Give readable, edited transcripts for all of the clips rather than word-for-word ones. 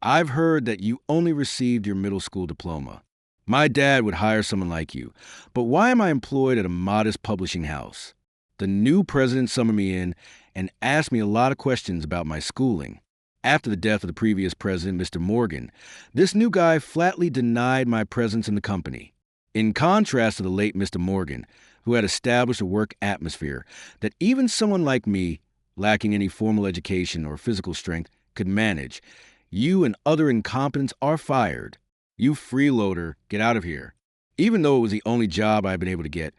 I've heard that you only received your middle school diploma. My dad would hire someone like you, but why am I employed at a modest publishing house? The new president summoned me in and asked me a lot of questions about my schooling. After the death of the previous president, Mr. Morgan, this new guy flatly denied my presence in the company. In contrast to the late Mr. Morgan, who had established a work atmosphere that even someone like me, lacking any formal education or physical strength, could manage, you and other incompetents are fired. You freeloader, get out of here. Even though it was the only job I'd been able to get,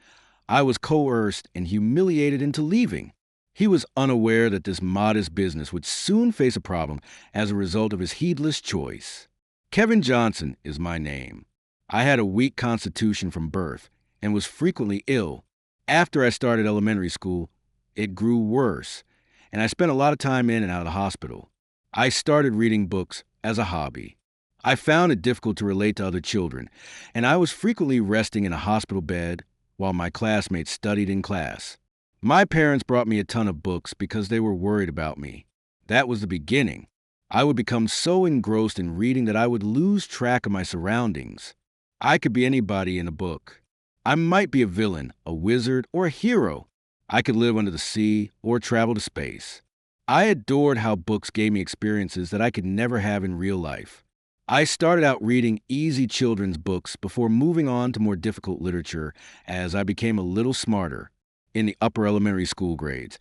I was coerced and humiliated into leaving. He was unaware that this modest business would soon face a problem as a result of his heedless choice. Kevin Johnson is my name. I had a weak constitution from birth and was frequently ill. After I started elementary school, it grew worse, and I spent a lot of time in and out of the hospital. I started reading books as a hobby. I found it difficult to relate to other children, and I was frequently resting in a hospital bed while my classmates studied in class. My parents brought me a ton of books because they were worried about me. That was the beginning. I would become so engrossed in reading that I would lose track of my surroundings. I could be anybody in a book. I might be a villain, a wizard, or a hero. I could live under the sea or travel to space. I adored how books gave me experiences that I could never have in real life. I started out reading easy children's books before moving on to more difficult literature as I became a little smarter. In the upper elementary school grades,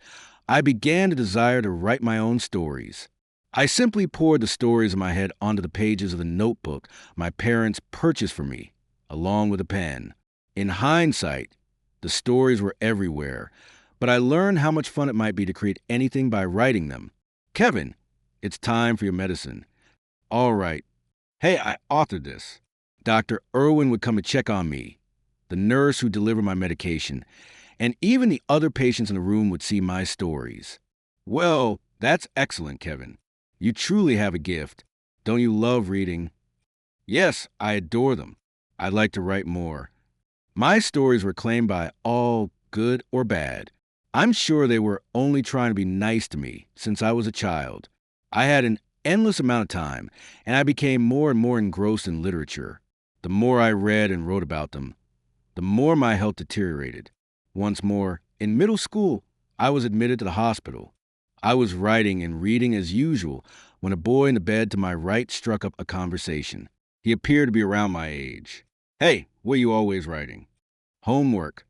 I began to desire to write my own stories. I simply poured the stories in my head onto the pages of the notebook my parents purchased for me, along with a pen. In hindsight, the stories were everywhere, but I learned how much fun it might be to create anything by writing them. Kevin, it's time for your medicine. All right. Hey, I authored this. Dr. Irwin would come to check on me, the nurse who delivered my medication, and even the other patients in the room would see my stories. Well, that's excellent, Kevin. You truly have a gift. Don't you love reading? Yes, I adore them. I'd like to write more. My stories were claimed by all, good or bad. I'm sure they were only trying to be nice to me since I was a child. I had an endless amount of time, and I became more and more engrossed in literature. The more I read and wrote about them, the more my health deteriorated. Once more, in middle school, I was admitted to the hospital. I was writing and reading as usual when a boy in the bed to my right struck up a conversation. He appeared to be around my age. Hey, what are you always writing? Homework.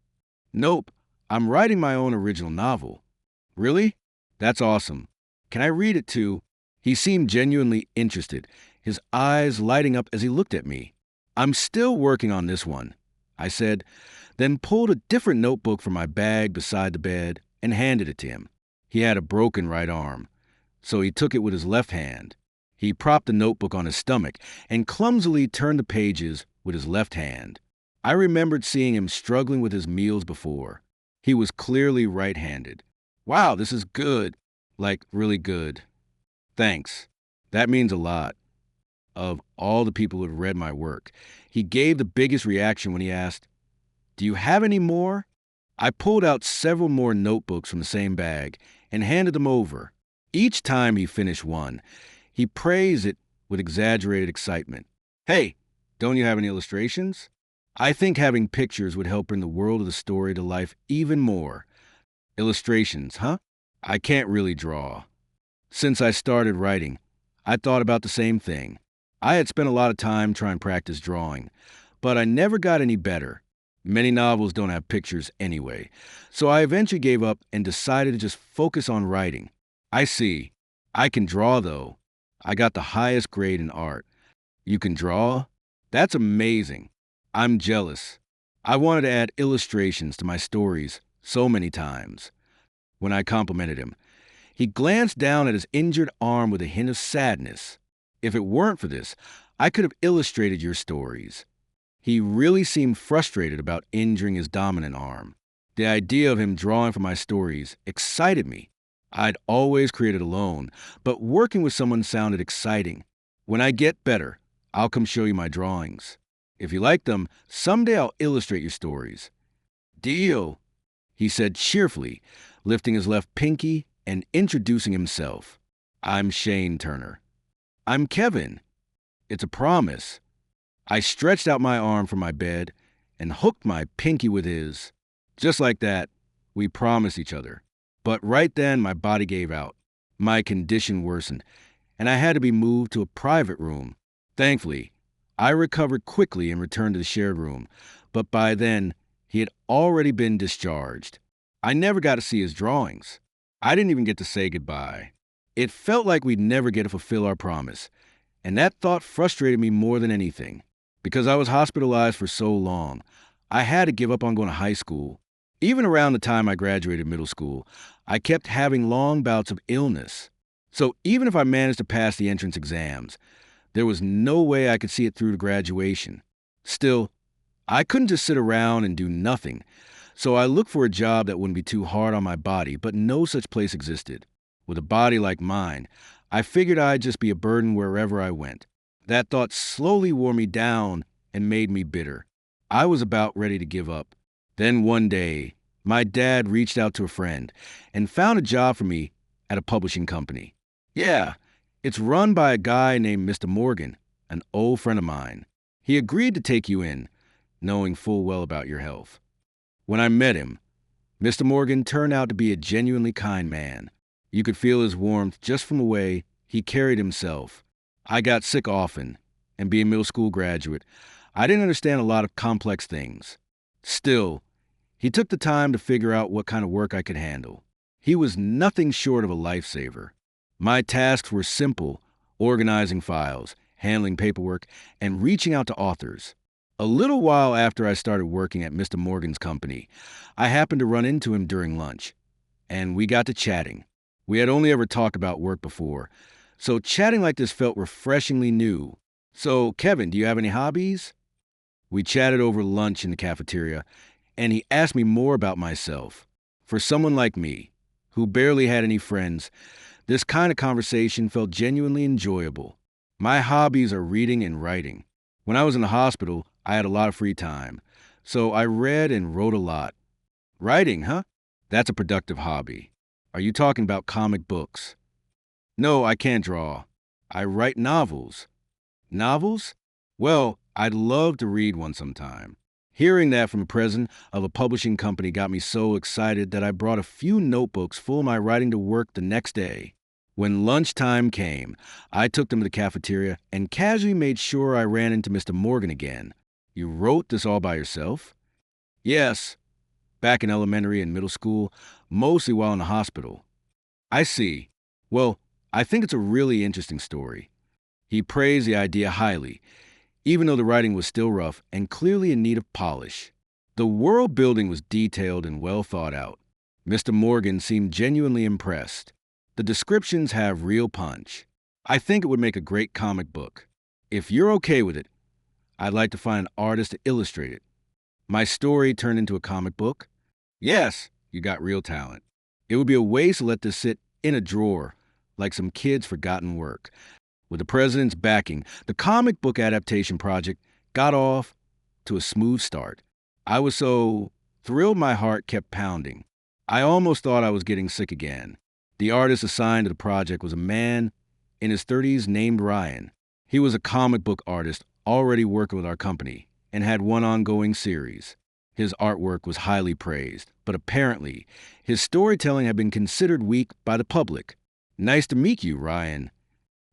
Nope, I'm writing my own original novel. Really? That's awesome. Can I read it too? He seemed genuinely interested, his eyes lighting up as he looked at me. I'm still working on this one, I said, then pulled a different notebook from my bag beside the bed and handed it to him. He had a broken right arm, so he took it with his left hand. He propped the notebook on his stomach and clumsily turned the pages with his left hand. I remembered seeing him struggling with his meals before. He was clearly right-handed. Wow, this is good. Like, really good. Thanks. That means a lot. Of all the people who had read my work, he gave the biggest reaction when he asked, "Do you have any more?" I pulled out several more notebooks from the same bag and handed them over. Each time he finished one, he praised it with exaggerated excitement. Hey, don't you have any illustrations? I think having pictures would help bring the world of the story to life even more. Illustrations, huh? I can't really draw. Since I started writing, I thought about the same thing. I had spent a lot of time trying to practice drawing, but I never got any better. Many novels don't have pictures anyway, so I eventually gave up and decided to just focus on writing. I see. I can draw, though. I got the highest grade in art. You can draw? That's amazing. I'm jealous. I wanted to add illustrations to my stories so many times. When I complimented him, he glanced down at his injured arm with a hint of sadness. If it weren't for this, I could have illustrated your stories. He really seemed frustrated about injuring his dominant arm. The idea of him drawing for my stories excited me. I'd always created alone, but working with someone sounded exciting. When I get better, I'll come show you my drawings. If you like them, someday I'll illustrate your stories. Deal, he said cheerfully, lifting his left pinky and introducing himself. I'm Shane Turner. I'm Kevin. It's a promise. I stretched out my arm from my bed and hooked my pinky with his. Just like that, we promised each other. But right then, my body gave out. My condition worsened, and I had to be moved to a private room. Thankfully, I recovered quickly and returned to the shared room, but by then, he had already been discharged. I never got to see his drawings. I didn't even get to say goodbye. It felt like we'd never get to fulfill our promise, and that thought frustrated me more than anything. Because I was hospitalized for so long, I had to give up on going to high school. Even around the time I graduated middle school, I kept having long bouts of illness. So even if I managed to pass the entrance exams, there was no way I could see it through to graduation. Still, I couldn't just sit around and do nothing. So I looked for a job that wouldn't be too hard on my body, but no such place existed. With a body like mine, I figured I'd just be a burden wherever I went. That thought slowly wore me down and made me bitter. I was about ready to give up. Then one day, my dad reached out to a friend and found a job for me at a publishing company. Yeah, it's run by a guy named Mr. Morgan, an old friend of mine. He agreed to take you in, knowing full well about your health. When I met him, Mr. Morgan turned out to be a genuinely kind man. You could feel his warmth just from the way he carried himself. I got sick often, and being a middle school graduate, I didn't understand a lot of complex things. Still, he took the time to figure out what kind of work I could handle. He was nothing short of a lifesaver. My tasks were simple: organizing files, handling paperwork, and reaching out to authors. A little while after I started working at Mr. Morgan's company, I happened to run into him during lunch, and we got to chatting. We had only ever talked about work before, so chatting like this felt refreshingly new. So, Kevin, do you have any hobbies? We chatted over lunch in the cafeteria, and he asked me more about myself. For someone like me, who barely had any friends, this kind of conversation felt genuinely enjoyable. My hobbies are reading and writing. When I was in the hospital, I had a lot of free time, so I read and wrote a lot. Writing, huh? That's a productive hobby. Are you talking about comic books? No, I can't draw. I write novels. Novels? Well, I'd love to read one sometime. Hearing that from the president of a publishing company got me so excited that I brought a few notebooks full of my writing to work the next day. When lunchtime came, I took them to the cafeteria and casually made sure I ran into Mr. Morgan again. You wrote this all by yourself? Yes, back in elementary and middle school, mostly while in the hospital. I see. Well, I think it's a really interesting story. He praised the idea highly, even though the writing was still rough and clearly in need of polish. The world building was detailed and well thought out. Mr. Morgan seemed genuinely impressed. The descriptions have real punch. I think it would make a great comic book. If you're okay with it, I'd like to find an artist to illustrate it. My story turned into a comic book? Yes, you got real talent. It would be a waste to let this sit in a drawer like some kid's forgotten work. With the president's backing, the comic book adaptation project got off to a smooth start. I was so thrilled my heart kept pounding. I almost thought I was getting sick again. The artist assigned to the project was a man in his 30s named Ryan. He was a comic book artist already working with our company and had one ongoing series. His artwork was highly praised, but apparently his storytelling had been considered weak by the public. Nice to meet you, Ryan.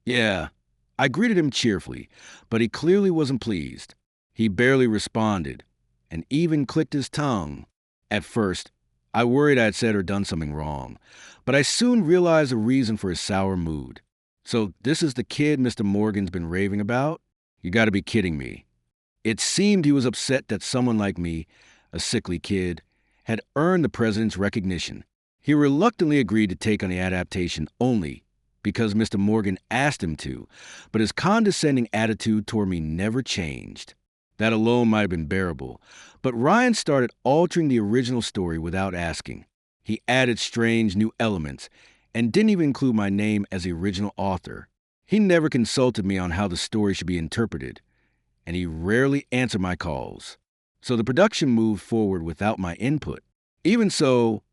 Yeah, I greeted him cheerfully, but he clearly wasn't pleased. He barely responded and even clicked his tongue. At first, I worried I had said or done something wrong, but I soon realized the reason for his sour mood. So this is the kid Mr. Morgan's been raving about? You gotta be kidding me. It seemed he was upset that someone like me, a sickly kid, had earned the president's recognition. He reluctantly agreed to take on the adaptation only because Mr. Morgan asked him to, but his condescending attitude toward me never changed. That alone might have been bearable, but Ryan started altering the original story without asking. He added strange new elements and didn't even include my name as the original author. He never consulted me on how the story should be interpreted, and he rarely answered my calls. So the production moved forward without my input. Even so,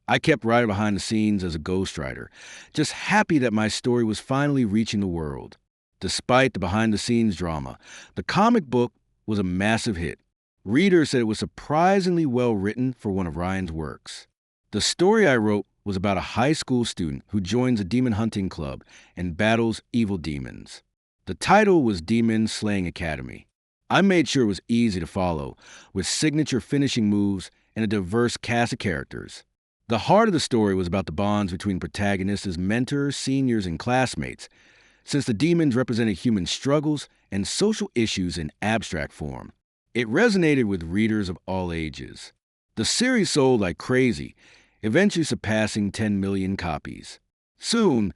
I kept writing behind the scenes as a ghostwriter, just happy that my story was finally reaching the world. Despite the behind-the-scenes drama, the comic book was a massive hit. Readers said it was surprisingly well written for one of Ryan's works. The story I wrote was about a high school student who joins a demon hunting club and battles evil demons. The title was Demon Slaying Academy. I made sure it was easy to follow, with signature finishing moves and a diverse cast of characters. The heart of the story was about the bonds between protagonists as mentors, seniors, and classmates, since the demons represented human struggles and social issues in abstract form. It resonated with readers of all ages. The series sold like crazy, eventually surpassing 10 million copies. Soon,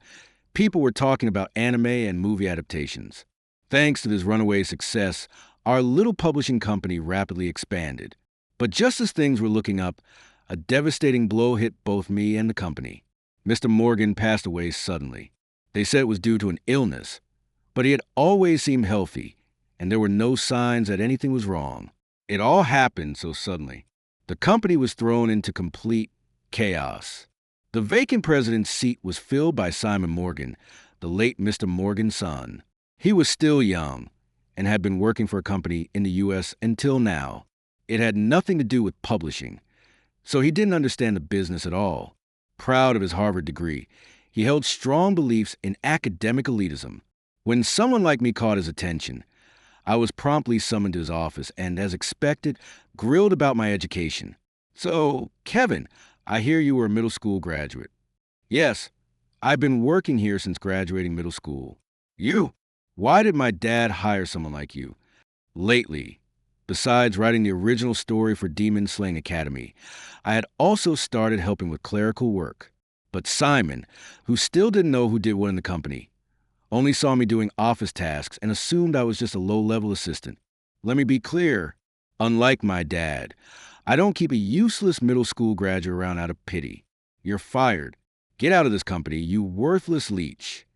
people were talking about anime and movie adaptations. Thanks to this runaway success, our little publishing company rapidly expanded. But just as things were looking up, a devastating blow hit both me and the company. Mr. Morgan passed away suddenly. They said it was due to an illness, but he had always seemed healthy, and there were no signs that anything was wrong. It all happened so suddenly. The company was thrown into complete chaos. The vacant president's seat was filled by Simon Morgan, the late Mr. Morgan's son. He was still young and had been working for a company in the U.S. until now. It had nothing to do with publishing, so he didn't understand the business at all. Proud of his Harvard degree, he held strong beliefs in academic elitism. When someone like me caught his attention, I was promptly summoned to his office and, as expected, grilled about my education. "So, Kevin, I hear you were a middle school graduate." "Yes, I've been working here since graduating middle school." "You? Why did my dad hire someone like you?" "Lately, besides writing the original story for Demon Slaying Academy, I had also started helping with clerical work. But Simon, who still didn't know who did what in the company, only saw me doing office tasks and assumed I was just a low-level assistant. Let me be clear. Unlike my dad, I don't keep a useless middle school graduate around out of pity. You're fired. Get out of this company, you worthless leech."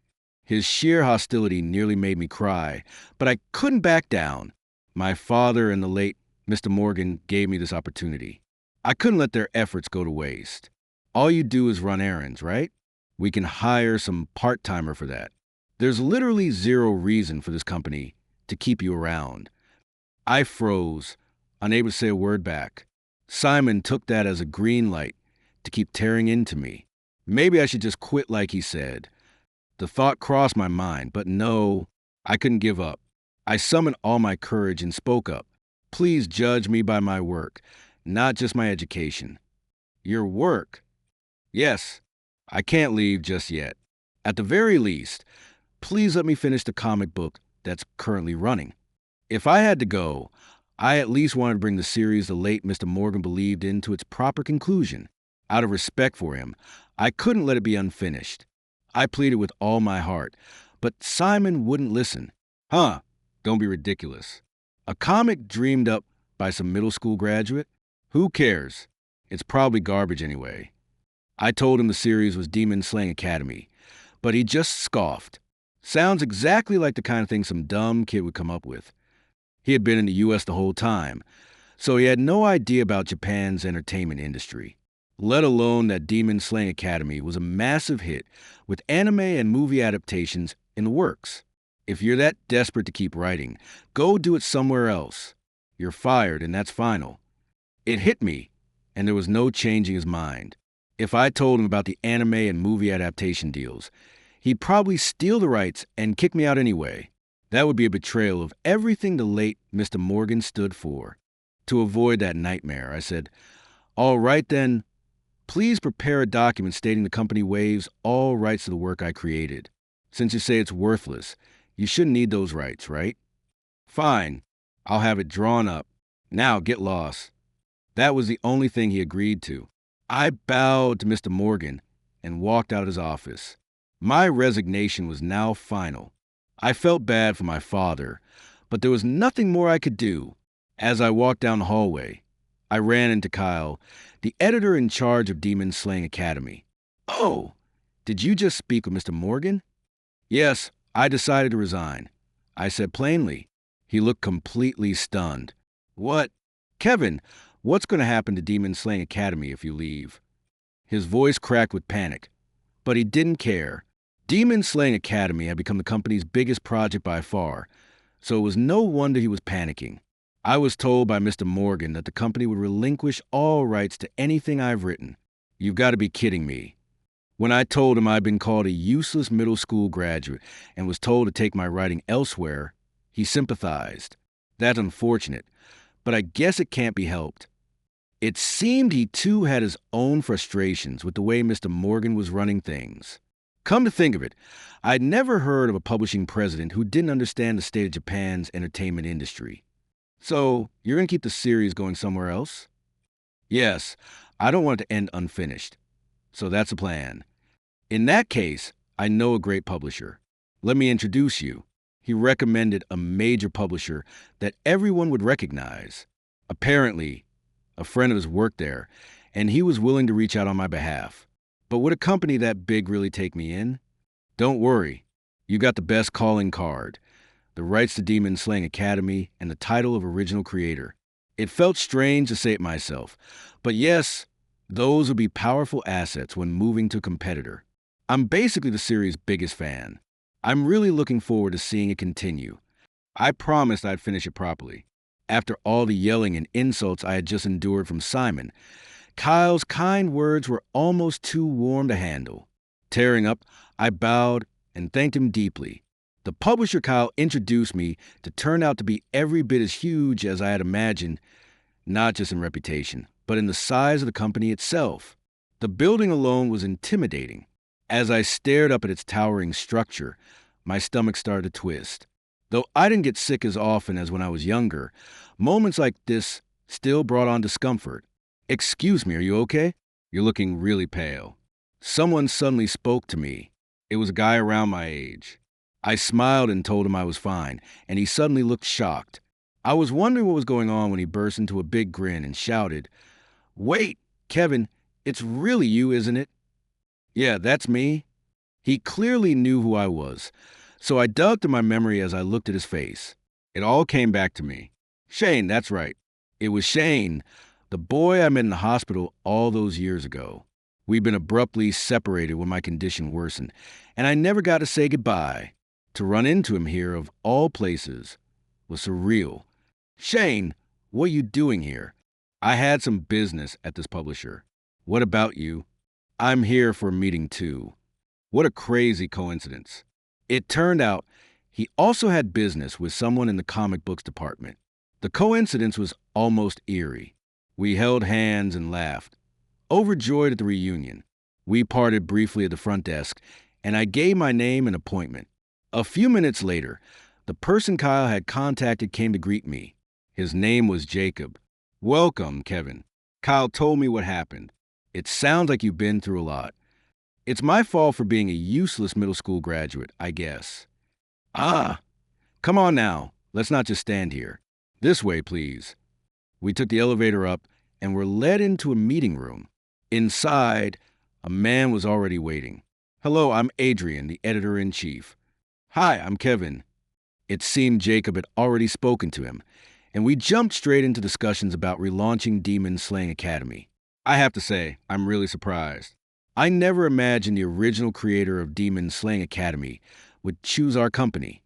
His sheer hostility nearly made me cry, but I couldn't back down. My father and the late Mr. Morgan gave me this opportunity. I couldn't let their efforts go to waste. All you do is run errands, right? We can hire some part-timer for that. There's literally zero reason for this company to keep you around. I froze, unable to say a word back. Simon took that as a green light to keep tearing into me. Maybe I should just quit like he said. The thought crossed my mind, but no, I couldn't give up. I summoned all my courage and spoke up. "Please judge me by my work, not just my education." "Your work?" "Yes, I can't leave just yet. At the very least, please let me finish the comic book that's currently running." If I had to go, I at least wanted to bring the series the late Mr. Morgan believed in to its proper conclusion. Out of respect for him, I couldn't let it be unfinished. I pleaded with all my heart, but Simon wouldn't listen. "Huh, don't be ridiculous. A comic dreamed up by some middle school graduate? Who cares? It's probably garbage anyway." I told him the series was Demon Slaying Academy, but he just scoffed. Sounds exactly like the kind of thing some dumb kid would come up with. He had been in the U.S. the whole time, so he had no idea about Japan's entertainment industry, let alone that Demon Slaying Academy was a massive hit with anime and movie adaptations in the works. If you're that desperate to keep writing, go do it somewhere else. You're fired, and that's final. It hit me, and there was no changing his mind. If I told him about the anime and movie adaptation deals, he'd probably steal the rights and kick me out anyway. That would be a betrayal of everything the late Mr. Morgan stood for. To avoid that nightmare, I said, "All right then, please prepare a document stating the company waives all rights to the work I created. Since you say it's worthless, you shouldn't need those rights, right?" "Fine, I'll have it drawn up. Now get lost." That was the only thing he agreed to. I bowed to Mr. Morgan and walked out of his office. My resignation was now final. I felt bad for my father, but there was nothing more I could do. As I walked down the hallway, I ran into Kyle, the editor in charge of Demon Slaying Academy. "Oh, did you just speak with Mr. Morgan?" "Yes, I decided to resign," I said plainly. He looked completely stunned. "What? Kevin, what's going to happen to Demon Slaying Academy if you leave?" His voice cracked with panic, but he didn't care. Demon Slaying Academy had become the company's biggest project by far, so it was no wonder he was panicking. I was told by Mr. Morgan that the company would relinquish all rights to anything I've written. You've got to be kidding me. When I told him I'd been called a useless middle school graduate and was told to take my writing elsewhere, he sympathized. That's unfortunate, but I guess it can't be helped. It seemed he too had his own frustrations with the way Mr. Morgan was running things. Come to think of it, I'd never heard of a publishing president who didn't understand the state of Japan's entertainment industry. So, you're going to keep the series going somewhere else? Yes, I don't want it to end unfinished. So that's the plan. In that case, I know a great publisher. Let me introduce you. He recommended a major publisher that everyone would recognize. Apparently, a friend of his worked there, and he was willing to reach out on my behalf. But would a company that big really take me in? Don't worry. You got the best calling card. The rights to Demon Slaying Academy, and the title of original creator. It felt strange to say it myself, but yes, those would be powerful assets when moving to a competitor. I'm basically the series' biggest fan. I'm really looking forward to seeing it continue. I promised I'd finish it properly. After all the yelling and insults I had just endured from Simon, Kyle's kind words were almost too warm to handle. Tearing up, I bowed and thanked him deeply. The publisher Kyle introduced me to turn out to be every bit as huge as I had imagined, not just in reputation, but in the size of the company itself. The building alone was intimidating. As I stared up at its towering structure, my stomach started to twist. Though I didn't get sick as often as when I was younger, moments like this still brought on discomfort. Excuse me, are you okay? You're looking really pale. Someone suddenly spoke to me. It was a guy around my age. I smiled and told him I was fine, and he suddenly looked shocked. I was wondering what was going on when he burst into a big grin and shouted, "Wait, Kevin, it's really you, isn't it?" "Yeah, that's me." He clearly knew who I was, so I dug through my memory as I looked at his face. It all came back to me. Shane, that's right. It was Shane, the boy I met in the hospital all those years ago. We'd been abruptly separated when my condition worsened, and I never got to say goodbye. To run into him here, of all places, was surreal. "Shane, what are you doing here?" "I had some business at this publisher." "What about you?" "I'm here for a meeting too." What a crazy coincidence. It turned out he also had business with someone in the comic books department. The coincidence was almost eerie. We held hands and laughed, overjoyed at the reunion. We parted briefly at the front desk, and I gave my name and appointment. A few minutes later, the person Kyle had contacted came to greet me. His name was Jacob. "Welcome, Kevin. Kyle told me what happened. It sounds like you've been through a lot. It's my fault for being a useless middle school graduate, I guess." "Ah, come on now. Let's not just stand here. This way, please." We took the elevator up and were led into a meeting room. Inside, a man was already waiting. "Hello, I'm Adrian, the editor-in-chief." "Hi, I'm Kevin." It seemed Jacob had already spoken to him, and we jumped straight into discussions about relaunching Demon Slaying Academy. I have to say, I'm really surprised. I never imagined the original creator of Demon Slaying Academy would choose our company.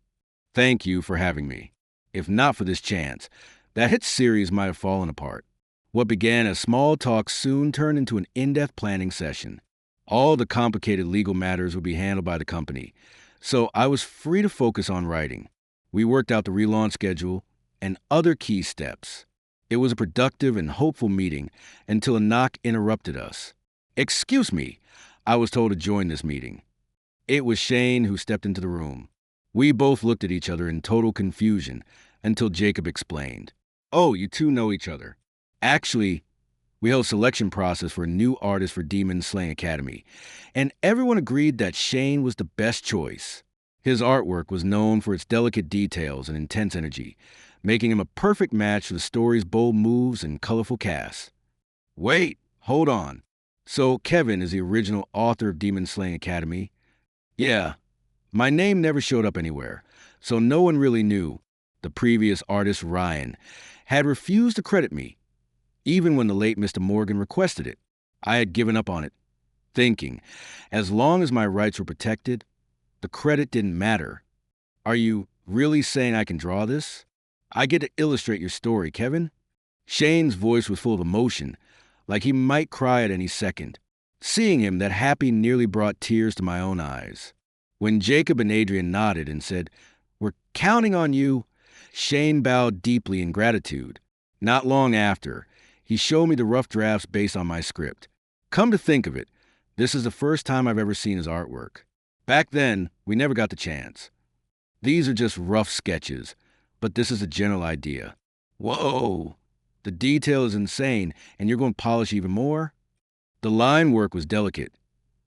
Thank you for having me. If not for this chance, that hit series might have fallen apart. What began as small talk soon turned into an in-depth planning session. All the complicated legal matters would be handled by the company, so I was free to focus on writing. We worked out the relaunch schedule and other key steps. It was a productive and hopeful meeting until a knock interrupted us. "Excuse me," I was told to join this meeting. It was Shane who stepped into the room. We both looked at each other in total confusion until Jacob explained. "Oh, you two know each other." "Actually, we held a selection process for a new artist for Demon Slaying Academy, and everyone agreed that Shane was the best choice. His artwork was known for its delicate details and intense energy, making him a perfect match for the story's bold moves and colorful cast." "Wait, hold on. So Kevin is the original author of Demon Slaying Academy?" "Yeah. My name never showed up anywhere, so no one really knew. The previous artist, Ryan, had refused to credit me, even when the late Mr. Morgan requested it. I had given up on it, thinking, as long as my rights were protected, The credit didn't matter. Are you really saying I can draw this? I get to illustrate your story, Kevin. Shane's voice was full of emotion, like he might cry at any second. Seeing him, that happy nearly brought tears to my own eyes. When Jacob and Adrian nodded and said, "We're counting on you," Shane bowed deeply in gratitude. Not long after, he showed me the rough drafts based on my script. Come to think of it, this is the first time I've ever seen his artwork. Back then, we never got the chance. These are just rough sketches, but this is a general idea. Whoa! The detail is insane, and you're going to polish even more? The line work was delicate.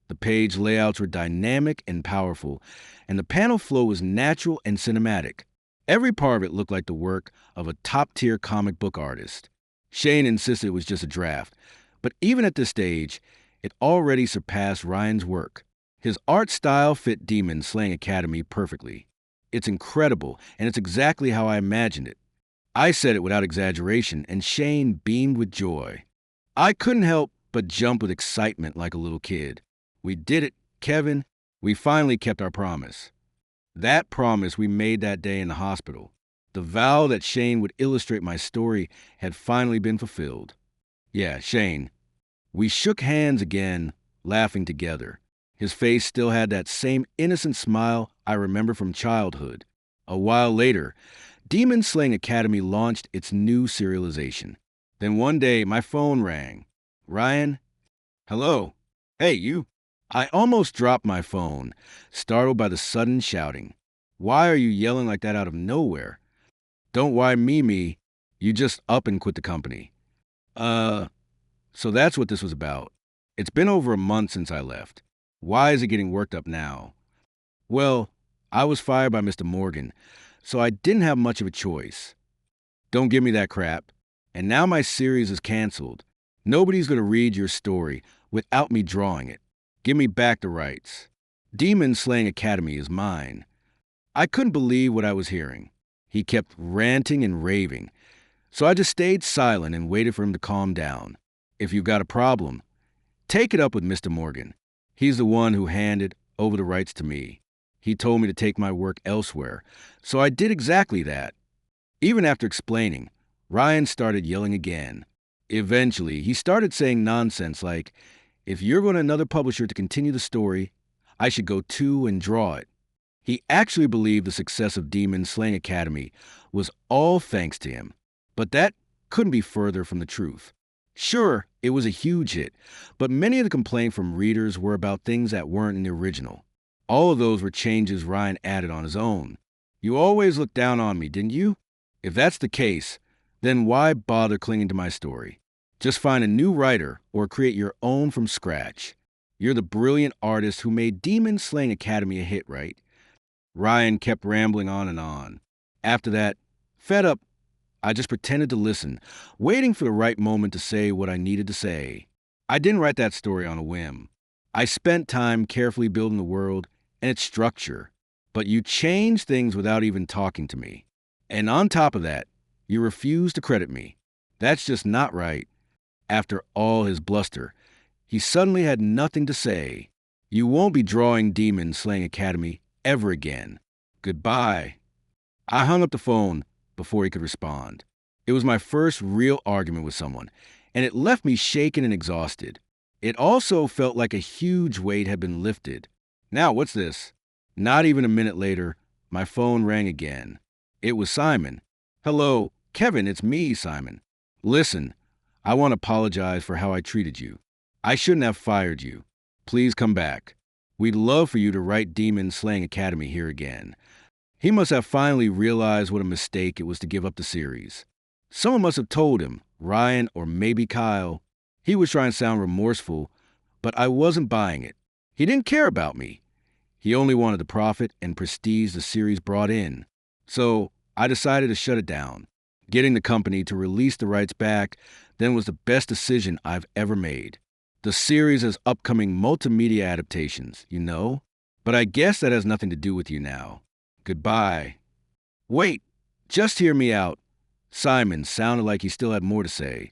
The page layouts were dynamic and powerful, and the panel flow was natural and cinematic. Every part of it looked like the work of a top-tier comic book artist. Shane insisted it was just a draft, but even at this stage, it already surpassed Ryan's work. His art style fit Demon Slaying Academy perfectly. It's incredible, and it's exactly how I imagined it. I said it without exaggeration, and Shane beamed with joy. I couldn't help but jump with excitement like a little kid. We did it, Kevin. We finally kept our promise. That promise we made that day in the hospital. The vow that Shane would illustrate my story had finally been fulfilled. Yeah, Shane. We shook hands again, laughing together. His face still had that same innocent smile I remember from childhood. A while later, Demon Slaying Academy launched its new serialization. Then one day, my phone rang. "Ryan?" "Hello." "Hey, you." I almost dropped my phone, startled by the sudden shouting. "Why are you yelling like that out of nowhere?" "Don't why me. You just up and quit the company." So that's what this was about. It's been over a month since I left. Why is it getting worked up now?" "Well, I was fired by Mr. Morgan, so I didn't have much of a choice." "Don't give me that crap. And now my series is canceled. Nobody's going to read your story without me drawing it. Give me back the rights. Demon Slaying Academy is mine." I couldn't believe what I was hearing. He kept ranting and raving, so I just stayed silent and waited for him to calm down. "If you've got a problem, take it up with Mr. Morgan. He's the one who handed over the rights to me. He told me to take my work elsewhere, so I did exactly that." Even after explaining, Ryan started yelling again. Eventually, he started saying nonsense like, "If you're going to another publisher to continue the story, I should go too and draw it." He actually believed the success of Demon Slaying Academy was all thanks to him, but that couldn't be further from the truth. Sure, it was a huge hit, but many of the complaints from readers were about things that weren't in the original. All of those were changes Ryan added on his own. "You always looked down on me, didn't you? If that's the case, then why bother clinging to my story? Just find a new writer or create your own from scratch. You're the brilliant artist who made Demon Slaying Academy a hit, right?" Ryan kept rambling on and on. After that, fed up, I just pretended to listen, waiting for the right moment to say what I needed to say. I didn't write that story on a whim. I spent time carefully building the world and its structure. But you changed things without even talking to me. And on top of that, you refused to credit me. That's just not right. After all his bluster, he suddenly had nothing to say. "You won't be drawing Demon Slaying Academy ever again. Goodbye." I hung up the phone before he could respond. It was my first real argument with someone, and it left me shaken and exhausted. It also felt like a huge weight had been lifted. "Now, what's this?" Not even a minute later, my phone rang again. It was Simon. "Hello, Kevin, it's me, Simon. Listen, I want to apologize for how I treated you. I shouldn't have fired you. Please come back. We'd love for you to write Demon Slaying Academy here again." He must have finally realized what a mistake it was to give up the series. Someone must have told him, Ryan or maybe Kyle. He was trying to sound remorseful, but I wasn't buying it. He didn't care about me. He only wanted the profit and prestige the series brought in. So I decided to shut it down. Getting the company to release the rights back then was the best decision I've ever made. The series has upcoming multimedia adaptations, you know? But I guess that has nothing to do with you now. Goodbye. Wait, just hear me out. Simon sounded like he still had more to say,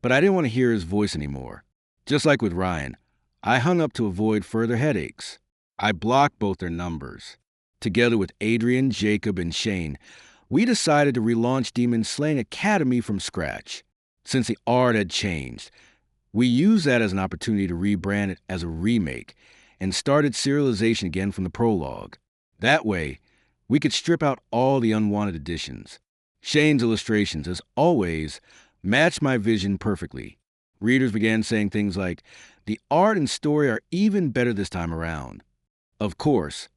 but I didn't want to hear his voice anymore. Just like with Ryan, I hung up to avoid further headaches. I blocked both their numbers. Together with Adrian, Jacob, and Shane, we decided to relaunch Demon Slaying Academy from scratch. Since the art had changed, we used that as an opportunity to rebrand it as a remake and started serialization again from the prologue. That way, we could strip out all the unwanted additions. Shane's illustrations, as always, matched my vision perfectly. Readers began saying things like, "The art and story are even better this time around." Of course,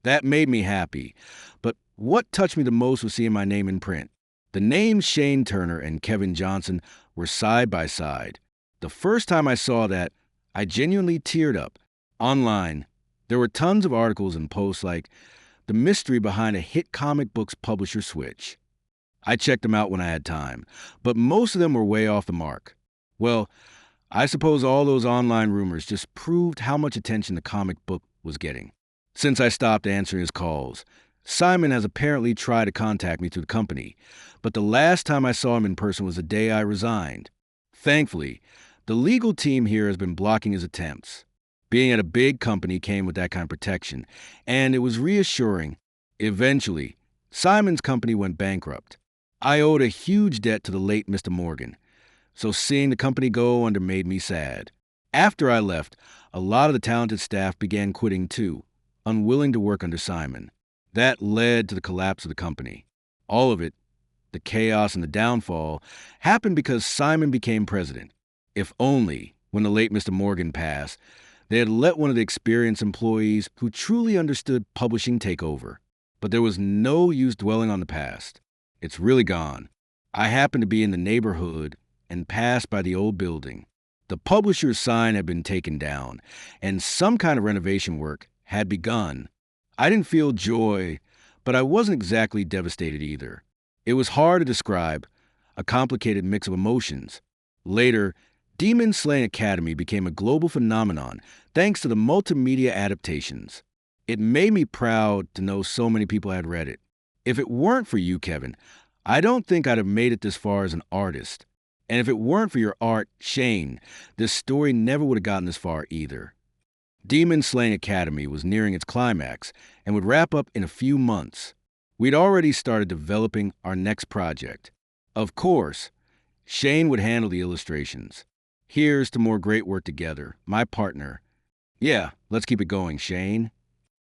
that made me happy, but what touched me the most was seeing my name in print. The names Shane Turner and Kevin Johnson were side by side. The first time I saw that, I genuinely teared up. Online, there were tons of articles and posts like, "The mystery behind a hit comic books publisher switch." I checked them out when I had time, but most of them were way off the mark. Well, I suppose all those online rumors just proved how much attention the comic book was getting. Since I stopped answering his calls, Simon has apparently tried to contact me through the company, but the last time I saw him in person was the day I resigned. Thankfully, the legal team here has been blocking his attempts. Being at a big company came with that kind of protection, and it was reassuring. Eventually, Simon's company went bankrupt. I owed a huge debt to the late Mr. Morgan, so seeing the company go under made me sad. After I left, a lot of the talented staff began quitting too, unwilling to work under Simon. That led to the collapse of the company. All of it, the chaos and the downfall, happened because Simon became president. If only, when the late Mr. Morgan passed, they had let one of the experienced employees who truly understood publishing take over. But there was no use dwelling on the past. It's really gone. I happened to be in the neighborhood and passed by the old building. The publisher's sign had been taken down, and some kind of renovation work had begun. I didn't feel joy, but I wasn't exactly devastated either. It was hard to describe, a complicated mix of emotions. Later, Demon Slaying Academy became a global phenomenon thanks to the multimedia adaptations. It made me proud to know so many people had read it. If it weren't for you, Kevin, I don't think I'd have made it this far as an artist. And if it weren't for your art, Shane, this story never would have gotten this far either. Demon Slaying Academy was nearing its climax and would wrap up in a few months. We'd already started developing our next project. Of course, Shane would handle the illustrations. Here's to more great work together, my partner. Yeah, let's keep it going, Shane.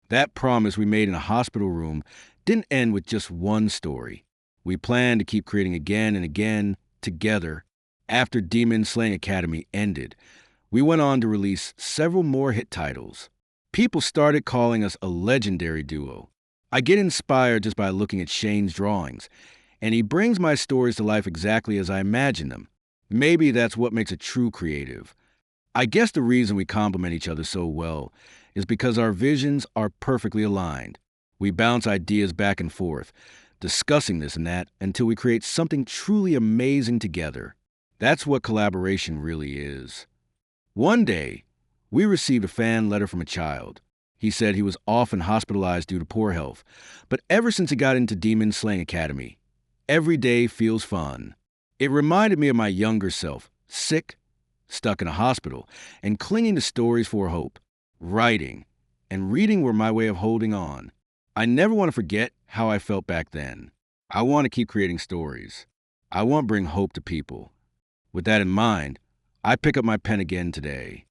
That promise we made in a hospital room didn't end with just one story. We planned to keep creating again and again, together. After Demon Slaying Academy ended, we went on to release several more hit titles. People started calling us a legendary duo. I get inspired just by looking at Shane's drawings, and he brings my stories to life exactly as I imagine them. Maybe that's what makes a true creative. I guess the reason we complement each other so well is because our visions are perfectly aligned. We bounce ideas back and forth, discussing this and that until we create something truly amazing together. That's what collaboration really is. One day, we received a fan letter from a child. He said he was often hospitalized due to poor health, but ever since he got into Demon Slaying Academy, every day feels fun. It reminded me of my younger self, sick, stuck in a hospital, and clinging to stories for hope. Writing and reading were my way of holding on. I never want to forget how I felt back then. I want to keep creating stories. I want to bring hope to people. With that in mind, I pick up my pen again today.